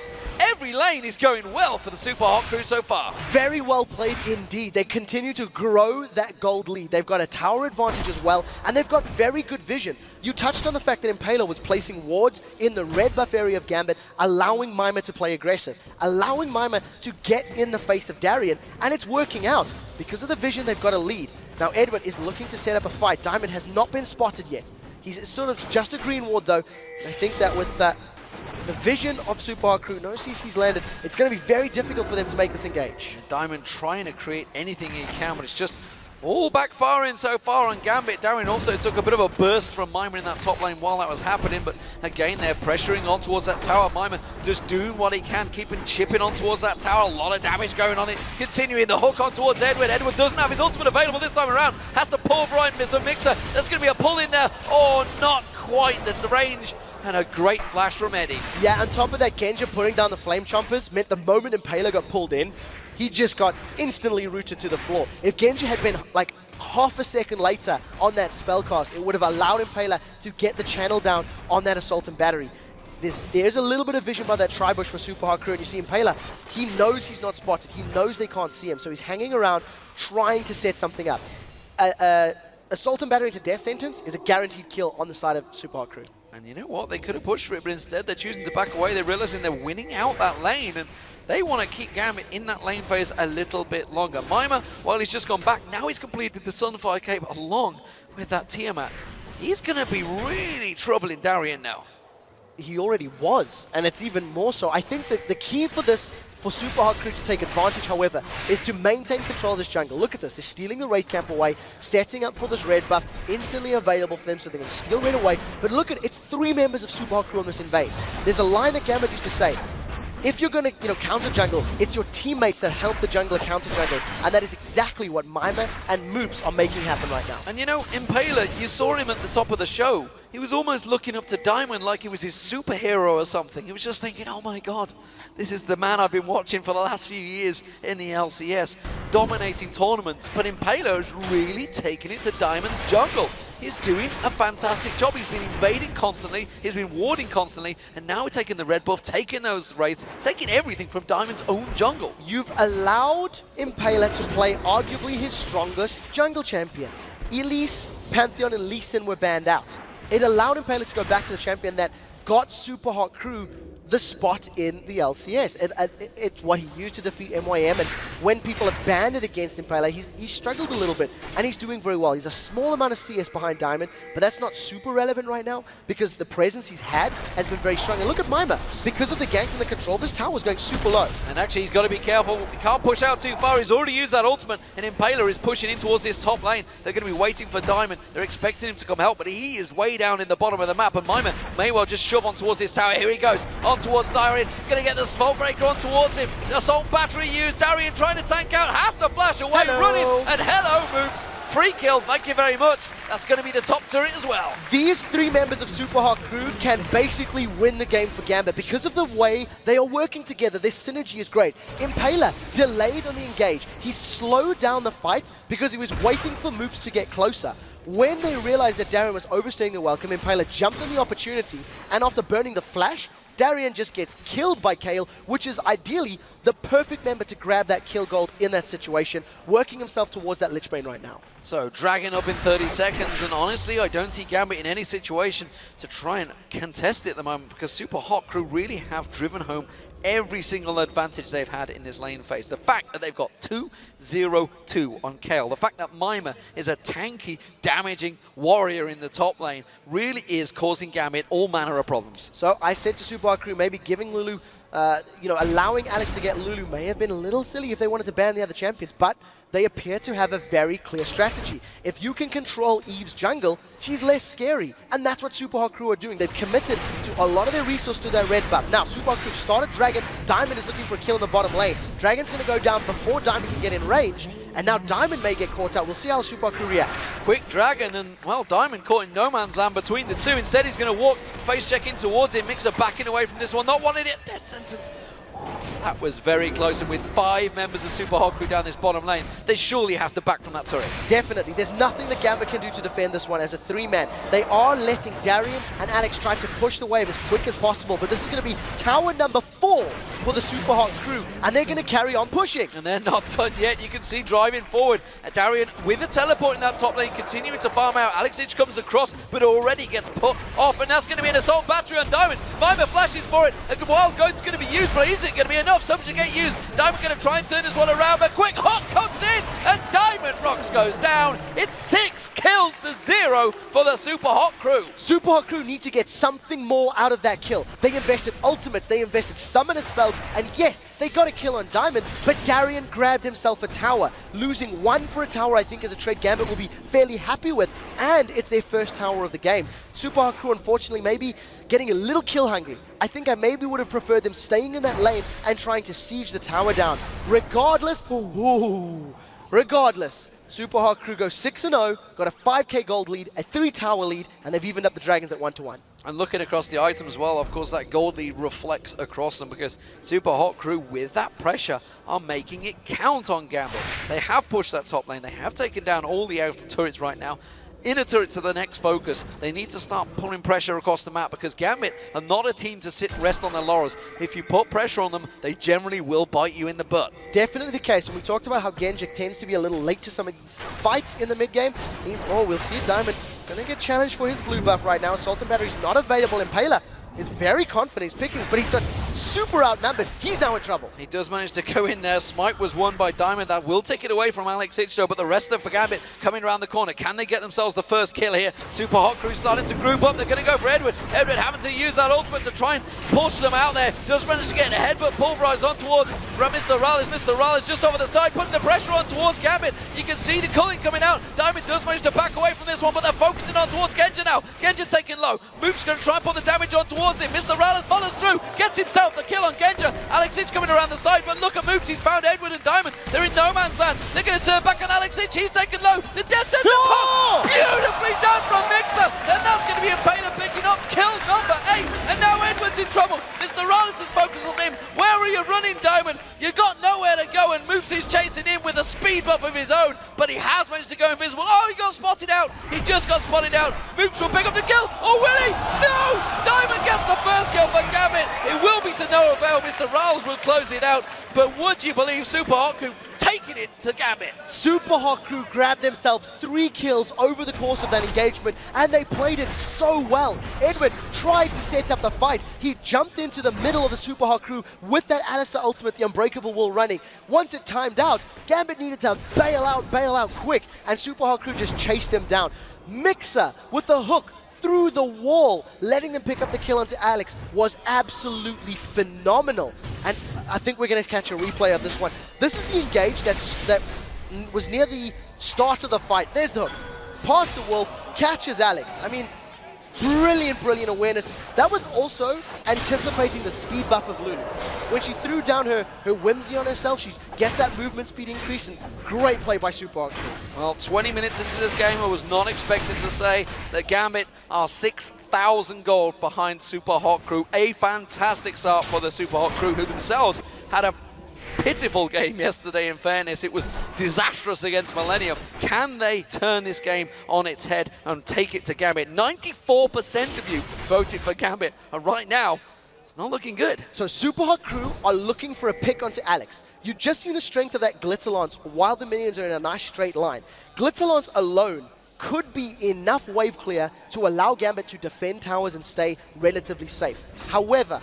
Every lane is going well for the Super Hot Crew so far. Very well played indeed. They continue to grow that gold lead. They've got a tower advantage as well, and they've got very good vision. You touched on the fact that Impaler was placing wards in the red buff area of Gambit, allowing Mima to play aggressive, allowing Mima to get in the face of Darian, and it's working out. Because of the vision, they've got a lead. Now Edward is looking to set up a fight. Diamond has not been spotted yet. He's sort of just a green ward though. I think that with the vision of Super Hard Crew, no CC's landed, it's going to be very difficult for them to make this engage. Diamond trying to create anything he can, but it's just all backfiring so far on Gambit. Darren also took a bit of a burst from Mima in that top lane while that was happening, but again, they're pressuring on towards that tower. Mima just doing what he can, keeping chipping on towards that tower. A lot of damage going on it. Continuing the hook on towards Edward. Edward doesn't have his ultimate available this time around. Has to pulverize Mr. Mixer. There's going to be a pull in there. Oh, not quite the range. And a great flash from Eddie. Yeah, on top of that, Genja putting down the Flame Chompers meant the moment Impaler got pulled in, he just got instantly rooted to the floor. If Genja had been like half a second later on that spellcast, it would have allowed Impaler to get the channel down on that Assault and Battery. There's a little bit of vision by that Tribush for Super Hard Crew, and you see Impaler, he knows he's not spotted, he knows they can't see him, so he's hanging around trying to set something up. Assault and Battery into Death Sentence is a guaranteed kill on the side of Super Hard Crew. And you know what? They could have pushed for it, but instead they're choosing to back away. They're realizing they're winning out that lane, and they want to keep Gambit in that lane phase a little bit longer. Mima, while he's just gone back, now he's completed the Sunfire Cape along with that Tiamat. He's going to be really troubling Darian now. He already was, and it's even more so. I think that the key for this for Super Hot Crew to take advantage, however, is to maintain control of this jungle. Look at this. They're stealing the Wraith Camp away, setting up for this red buff, instantly available for them, so they're going to steal red away. But look at it. It's 3 members of Super Hot Crew on this invade. There's a line that Gambit used to say, if you're going to, counter jungle, it's your teammates that help the jungler counter jungle, and that is exactly what Mima and Moops are making happen right now. And Impaler, you saw him at the top of the show. He was almost looking up to Diamond like he was his superhero or something. He was just thinking, oh my god, this is the man I've been watching for the last few years in the LCS, dominating tournaments. But Impaler has really taken it to Diamond's jungle. He's doing a fantastic job. He's been invading constantly, he's been warding constantly, and now we're taking the red buff, taking those wraiths, taking everything from Diamond's own jungle. You've allowed Impaler to play arguably his strongest jungle champion. Elise, Pantheon, and Lee Sin were banned out. It allowed Impaler to go back to the champion that got Super Hot Crew the spot in the LCS. It's what he used to defeat MYM, and when people have banned it against Impaler, he's struggled a little bit, and he's doing very well. He's a small amount of CS behind Diamond, but that's not super relevant right now because the presence he's had has been very strong. And look at Mima. Because of the ganks and the control, this tower's going super low. And actually, he's got to be careful. He can't push out too far. He's already used that ultimate, and Impaler is pushing in towards this top lane. They're going to be waiting for Diamond. They're expecting him to come help, but he is way down in the bottom of the map, and Mima may well just shove on towards this tower. Here he goes, on towards Darian. Going to get the Smoke Breaker on towards him. The Assault Battery used. Darian trying to tank out. Has to flash away. Hello. Running. And hello, Moops. Free kill. Thank you very much. That's going to be the top turret as well. These 3 members of Super Hot Crew can basically win the game for Gambit because of the way they are working together. This synergy is great. Impaler delayed on the engage. He slowed down the fight because he was waiting for Moops to get closer. When they realized that Darian was overstaying the welcome, Impaler jumped on the opportunity, and after burning the flash, Darian just gets killed by Kayle, which is ideally the perfect member to grab that kill gold in that situation, working himself towards that Lich Bane right now. So, Dragon up in 30 seconds, and honestly, I don't see Gambit in any situation to try and contest it at the moment because Super Hot Crew really have driven home every single advantage they've had in this lane phase. The fact that they've got 2-0-2 on Kayle, the fact that Mima is a tanky, damaging warrior in the top lane really is causing Gambit all manner of problems. So I said to Super Hot Crew, maybe giving Lulu, allowing Alex to get Lulu may have been a little silly if they wanted to ban the other champions, but they appear to have a very clear strategy. If you can control Eve's jungle, she's less scary, and that's what Super Hot Crew are doing. They've committed to a lot of their resources to their red buff. Now, Super Hot Crew started Dragon. Diamond is looking for a kill in the bottom lane. Dragon's going to go down before Diamond can get in range, and now Diamond may get caught out. We'll see how Super Hot Crew reacts. Quick Dragon, and, well, Diamond caught in no man's land between the two. Instead, he's going to walk, face check in towards him. Mixer backing away from this one. Not wanting it. Dead sentence. That was very close, and with 5 members of Super Hot Crew down this bottom lane, they surely have to back from that turret. Definitely. There's nothing that Gambit can do to defend this one as a 3-man. They are letting Darian and Alex try to push the wave as quick as possible, but this is going to be tower number 4 for the Super Hot Crew, and they're going to carry on pushing. And they're not done yet. You can see driving forward. Darian with a teleport in that top lane, continuing to farm out. Alex H comes across, but already gets put off, and that's going to be an Assault Battery on Diamond. Mima flashes for it. A Wild Goat's going to be used, but is it going to be enough? Subject get used. Diamond going to try and turn this one around, but Quick Hot comes in, and Diamond Rocks goes down. It's 6 kills to 0 for the Super Hot Crew. Super Hot Crew need to get something more out of that kill. They invested ultimates, they invested summoner spells, and yes, they got a kill on Diamond, but Darian grabbed himself a tower. Losing 1 for a tower, I think, is a trade Gambit will be fairly happy with, and it's their first tower of the game. Super Hot Crew, unfortunately, maybe getting a little kill hungry. I think I maybe would have preferred them staying in that lane and trying to siege the tower down. Regardless, Super Hot Crew go 6-0, got a 5k gold lead, a 3-tower lead, and they've evened up the Dragons at 1-1. And looking across the items as well, of course, that gold lead reflects across them because Super Hot Crew, with that pressure, are making it count on Gambit. They have pushed that top lane. They have taken down all the outer turrets right now. Inner turrets are the next focus. They need to start pulling pressure across the map because Gambit are not a team to sit and rest on their laurels. If you put pressure on them, they generally will bite you in the butt. Definitely the case. And we talked about how Genjik tends to be a little late to some of these fights in the mid game. We'll see Diamond going to get challenged for his blue buff right now. Assault and Battery's not available. Impaler is very confident he's picking this, but he's got super outnumbered. He's now in trouble. He does manage to go in there. Smite was won by Diamond. That will take it away from Alex Hitchto, but the rest of Gambit coming around the corner. Can they get themselves the first kill here? Super Hot Crew starting to group up. They're going to go for Edward. Edward having to use that ultimate to try and push them out there. Does manage to get ahead, but pulverized on towards Mr. Rallis. Mr. Rallis just over the side, putting the pressure on towards Gambit. You can see the culling coming out. Diamond does manage to back away from this one, but they're focusing on towards Genja now. Genja's taking low. Moop's going to try and put the damage on towards him. Mr. Rallis follows through, gets himself the kill on Genja. Alex Hitch coming around the side, but look at Moops. He's found Edward and Diamond. They're in no man's land. They're going to turn back on Alex Hitch. He's taken low. The dead center top. Beautifully done from Mixer. And that's going to be Impaler picking up kill number 8. And now Edward's in trouble. Mr. Rallis is focused on him. Where are you running, Diamond? You got nowhere to go, and Moops is chasing him with a speed buff of his own, but he has managed to go invisible. Oh, he got spotted out. He just got spotted out. Moops will pick up the kill. Oh, will he? No! Diamond gets the first kill for Gambit. It will be to no avail. Mr. Rallis will close it out, but would you believe Super Hot Crew taking it to Gambit? Super Hot Crew grabbed themselves 3 kills over the course of that engagement, and they played it so well. Edward tried to set up the fight. He jumped into the middle of the Super Hot Crew with that Alistair ultimate, the Unbreakable Wall running. Once it timed out, Gambit needed to bail out quick, and Super Hot Crew just chased them down. Mixer with the hook through the wall, letting them pick up the kill onto Alex was absolutely phenomenal. And I think we're going to catch a replay of this one. This is the engage that was near the start of the fight. There's the hook. Past the wall, catches Alex. I mean, brilliant awareness. That was also anticipating the speed buff of Luna. When she threw down her whimsy on herself, she guessed that movement speed increase, and great play by Super Hot Crew. Well, 20 minutes into this game, I was not expecting to say that Gambit are 6,000 gold behind Super Hot Crew. A fantastic start for the Super Hot Crew, who themselves had a pitiful game yesterday. In fairness, it was disastrous against Millennium. Can they turn this game on its head and take it to Gambit? 94% of you voted for Gambit, and right now, it's not looking good. So Super Hot Crew are looking for a pick onto Alex. You just see the strength of that Glitter Lance while the minions are in a nice straight line. Glitter Lance alone could be enough wave clear to allow Gambit to defend towers and stay relatively safe. However,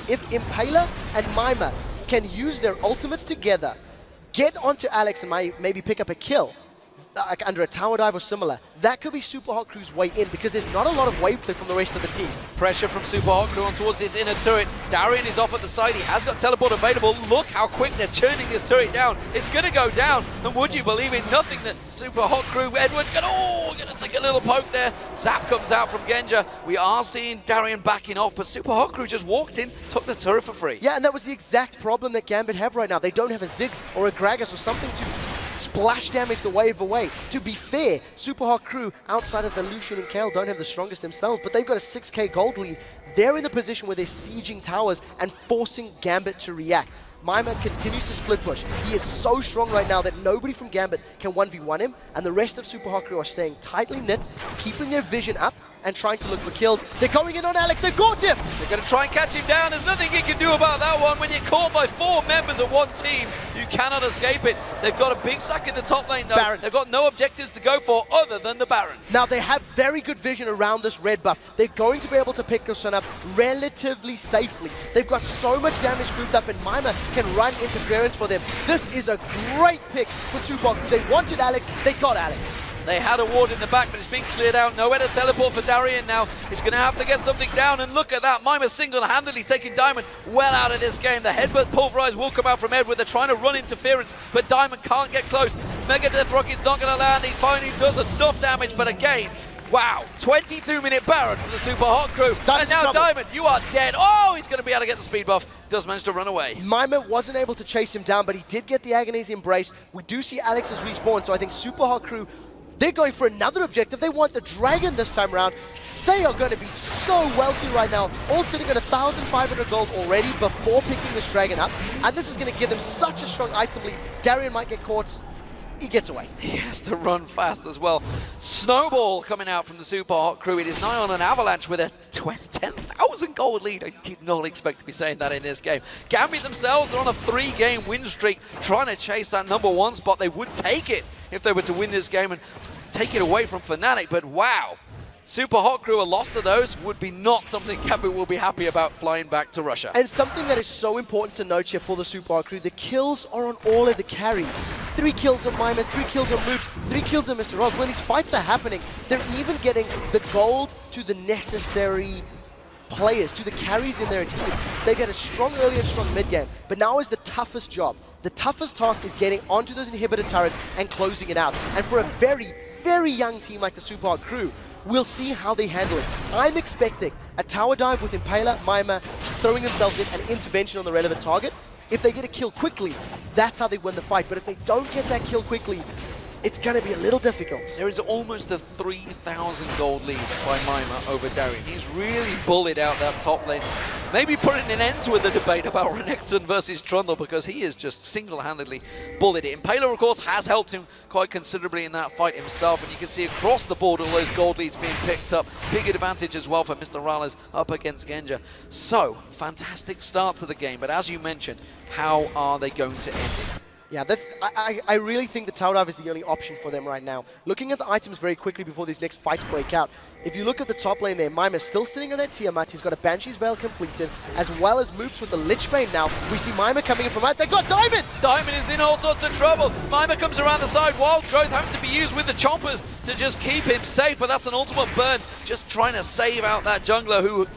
if Impaler and Mima can use their ultimates together, get onto Alex and maybe pick up a kill, like under a tower dive or similar, that could be Super Hot Crew's way in, because there's not a lot of wave clear from the rest of the team. Pressure from Super Hot Crew on towards this inner turret. Darian is off at the side. He has got teleport available. Look how quick they're churning this turret down. It's going to go down, and would you believe it, nothing that Super Hot Crew, Edward, going to take a little poke there. Zap comes out from Genja. We are seeing Darian backing off, but Super Hot Crew just walked in, took the turret for free. Yeah, and that was the exact problem that Gambit have right now. They don't have a Ziggs or a Gragas or something to splash damage the wave away. To be fair, Super Hot Crew, outside of the Lucian and Kale, don't have the strongest themselves, but they've got a 6k gold lead. They're in the position where they're sieging towers and forcing Gambit to react. Mima continues to split push. He is so strong right now that nobody from Gambit can 1v1 him, and the rest of Super Hot Crew are staying tightly knit, keeping their vision up, and trying to look for kills. They're going in on Alex. They've got him. They're going to try and catch him down. There's nothing he can do about that one. When you're caught by 4 members of one team, you cannot escape it. They've got a big stack in the top lane, though. Baron. They've got no objectives to go for other than the Baron. Now, they have very good vision around this red buff. They're going to be able to pick this one up relatively safely. They've got so much damage grouped up, and Mima can run interference for them. This is a great pick for Super Hot Crew. They wanted Alex. They got Alex. They had a ward in the back, but it's been cleared out. Nowhere to teleport for Darian now. He's going to have to get something down, and look at that. Mima single-handedly taking Diamond well out of this game. The headbutt pulverized will come out from Edward. They're trying to run interference, but Diamond can't get close. Mega Death Rocket's not going to land. He finally does enough damage, but again, wow, 22-minute Baron for the Super Hot Crew. And now Diamond, you are dead. Oh, he's going to be able to get the speed buff. Does manage to run away. Mima wasn't able to chase him down, but he did get the Agony's Embrace. We do see Alex's respawn, so I think Super Hot Crew, they're going for another objective. They want the Dragon this time around. They are going to be so wealthy right now, all sitting at 1,500 gold already before picking this Dragon up. And this is going to give them such a strong item lead. Darian might get caught. He gets away. He has to run fast as well. Snowball coming out from the Super Hot Crew. It is nigh on an Avalanche with a 10,000 gold lead. I did not expect to be saying that in this game. Gambit themselves are on a 3-game win streak, trying to chase that #1 spot. They would take it if they were to win this game and take it away from Fnatic, but wow. Super Hot Crew, a loss to those would be not something Gambit will be happy about flying back to Russia. And something that is so important to note here for the Super Hot Crew, the kills are on all of the carries. 3 kills on Mima, 3 kills on Moops, 3 kills on Mr. Roz. When these fights are happening, they're even getting the gold to the necessary players, to the carries in their team. They get a strong early and strong mid game, but now is the toughest job. The toughest task is getting onto those inhibitor turrets and closing it out. And for a very, very young team like the Super Hot Crew, we'll see how they handle it. I'm expecting a tower dive with Impaler, Mima, throwing themselves in, an intervention on the relevant target. If they get a kill quickly, that's how they win the fight. But if they don't get that kill quickly, it's going to be a little difficult. There is almost a 3,000 gold lead by Mima over Darien. He's really bullied out that top lane. Maybe putting an end to the debate about Renekton versus Trundle, because he is just single-handedly bullied it. Impaler, of course, has helped him quite considerably in that fight himself, and you can see across the board all those gold leads being picked up. Big advantage as well for Mr. Rales up against Genja. So, fantastic start to the game, but as you mentioned, how are they going to end it? Yeah, I really think the tower dive is the only option for them right now. Looking at the items very quickly before these next fights break out, if you look at the top lane there, Mima's still sitting on that Tiamat. He's got a Banshee's Veil completed, as well as Moops with the Lich Bane now. We see Mima coming in from out. They've got Diamond! Diamond is in all sorts of trouble. Mima comes around the side. Wild Growth having to be used with the chompers to just keep him safe, but that's an ultimate burn. Just trying to save out that jungler who,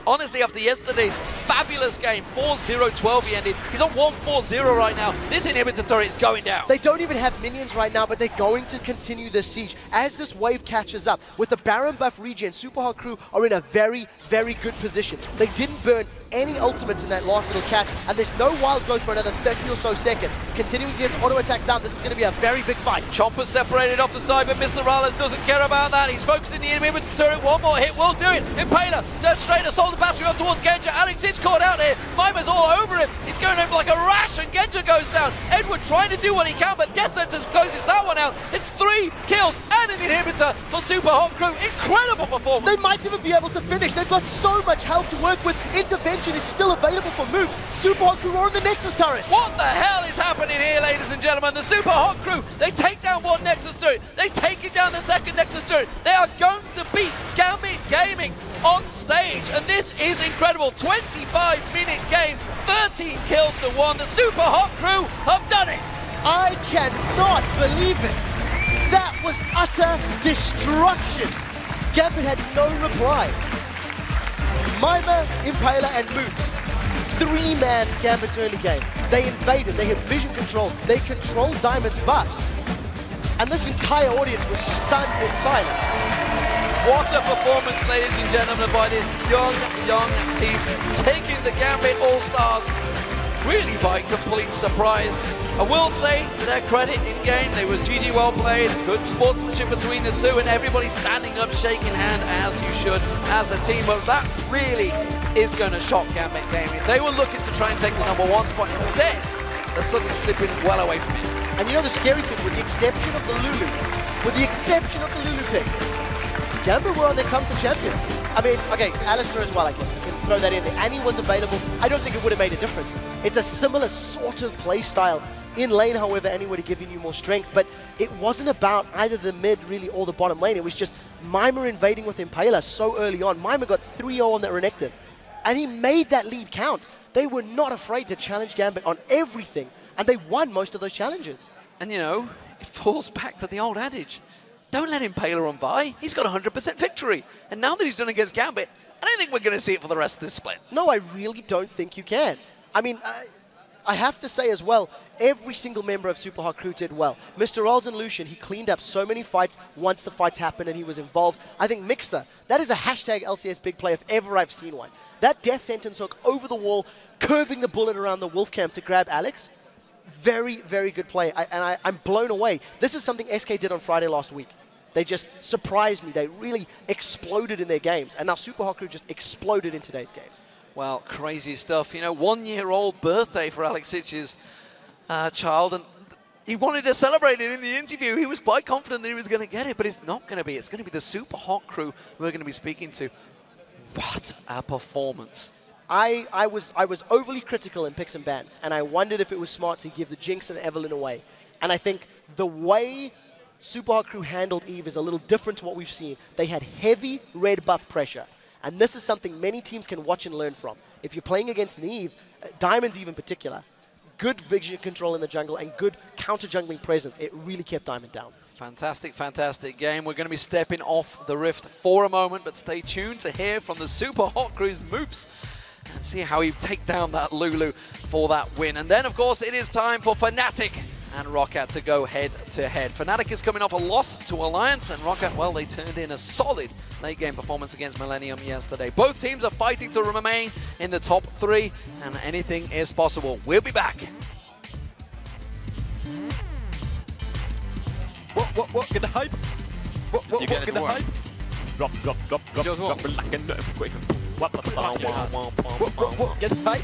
honestly, after yesterday's fabulous game, 4-0-12 he ended. He's on 1-4-0 right now. This inhibitor turret is going down. They don't even have minions right now, but they're going to continue this siege. As this wave catches up, with the Baron buff regen, Super Hot Crew are in a very, very good position. They didn't burn any ultimates in that last little catch, and there's no wild growth for another 30 or so seconds. Continuing to get auto attacks down, this is going to be a very big fight. Chomper separated off the side, but Mr. Rales doesn't care about that. He's focusing the inhibitor turret. One more hit will do it. Impaler just straight assault the battery on towards Genja. Alex is caught out here. Mima's all over him. He's going over like a rash, and Genja goes down. Edward trying to do what he can, but Death Sentence closes that one out. It's 3 kills and an inhibitor for Super Hot Crew. Incredible performance. They might even be able to finish. They've got so much help to work with. Intervention is still available for Moop. Super Hot Crew are on the Nexus turret. What the hell is happening here, ladies and gentlemen? The Super Hot Crew, they take down one Nexus turret. They take down the second Nexus turret. They are going to beat Gambit Gaming on stage. And this is incredible. 25-minute game, 13 kills to 1. The Super Hot Crew have done it. I cannot believe it. That was utter destruction. Gambit had no reply. Mima, Impaler, and Moops. 3-man Gambit's early game. They invaded, they had vision control, they controlled Diamond's buffs. And this entire audience was stunned in silence. What a performance, ladies and gentlemen, by this young team, taking the Gambit All-Stars really by complete surprise. I will say, to their credit, in-game, they was GG well played, good sportsmanship between the two, and everybody standing up, shaking hand, as you should, as a team. But that really is going to shock Gambit Gaming. They were looking to try and take the #1 spot. Instead, they're suddenly slipping well away from it. And you know the scary thing, with the exception of the Lulu, pick, Gambit were on their come for champions. I mean, okay, Alistair as well, I guess. We can throw that in there. Annie was available. I don't think it would have made a difference. It's a similar sort of play style. In lane, however, Annie would have given you more strength, but it wasn't about either the mid, really, or the bottom lane. It was just Mima invading with Impaler so early on. Mima got 3-0 on that Renekton, and he made that lead count. They were not afraid to challenge Gambit on everything, and they won most of those challenges. And, you know, it falls back to the old adage. Don't let Impaler on by. He's got 100% victory. And now that he's done against Gambit, I don't think we're going to see it for the rest of this split. No, I really don't think you can. I mean, I have to say as well, every single member of Super Hot Crew did well. Mr. Rolls and Lucian, he cleaned up so many fights once the fights happened and he was involved. I think Mixer, that is a hashtag LCS big play if ever I've seen one. That Death Sentence hook over the wall, curving the bullet around the Wolf Camp to grab Alex. Very, very good play, I'm blown away. This is something SK did on Friday last week. They just surprised me. They really exploded in their games. And now Super Hot Crew just exploded in today's game. Well, crazy stuff. You know, 1-year-old birthday for Alex Sitch's child. And he wanted to celebrate it in the interview. He was quite confident that he was going to get it, but it's not going to be. It's going to be the Super Hot Crew we're going to be speaking to. What a performance. I was overly critical in picks and bans, and I wondered if it was smart to give the Jinx and Evelyn away. And I think the way Super Hot Crew handled EVE is a little different to what we've seen. They had heavy red buff pressure. And this is something many teams can watch and learn from. If you're playing against an EVE, Diamond's EVE in particular, good vision control in the jungle and good counter-jungling presence, it really kept Diamond down. Fantastic, fantastic game. We're going to be stepping off the Rift for a moment, but stay tuned to hear from the Super Hot Crew's Moops and see how he take down that Lulu for that win. And then, of course, it is time for Fnatic and Roccat to go head-to-head. Fnatic is coming off a loss to Alliance, and Roccat, well, they turned in a solid late-game performance against Millennium yesterday. Both teams are fighting to remain in the top 3, and anything is possible. We'll be back. What? Get the hype. What? Get the hype. Drop, black and quick. What? Get the hype.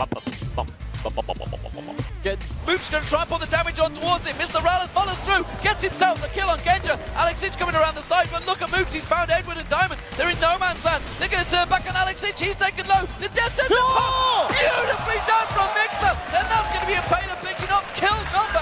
Moop's going to try and put the damage on towards him. Mr. Rallis follows through, gets himself the kill on Genja. Alex Ich coming around the side, but look at Moops, he's found Edward and Diamond. They're in no man's land. They're going to turn back on Alex Ich, he's taken low. The death sentence top. Beautifully done from Mixer. And that's going to be a pain of picking up kill number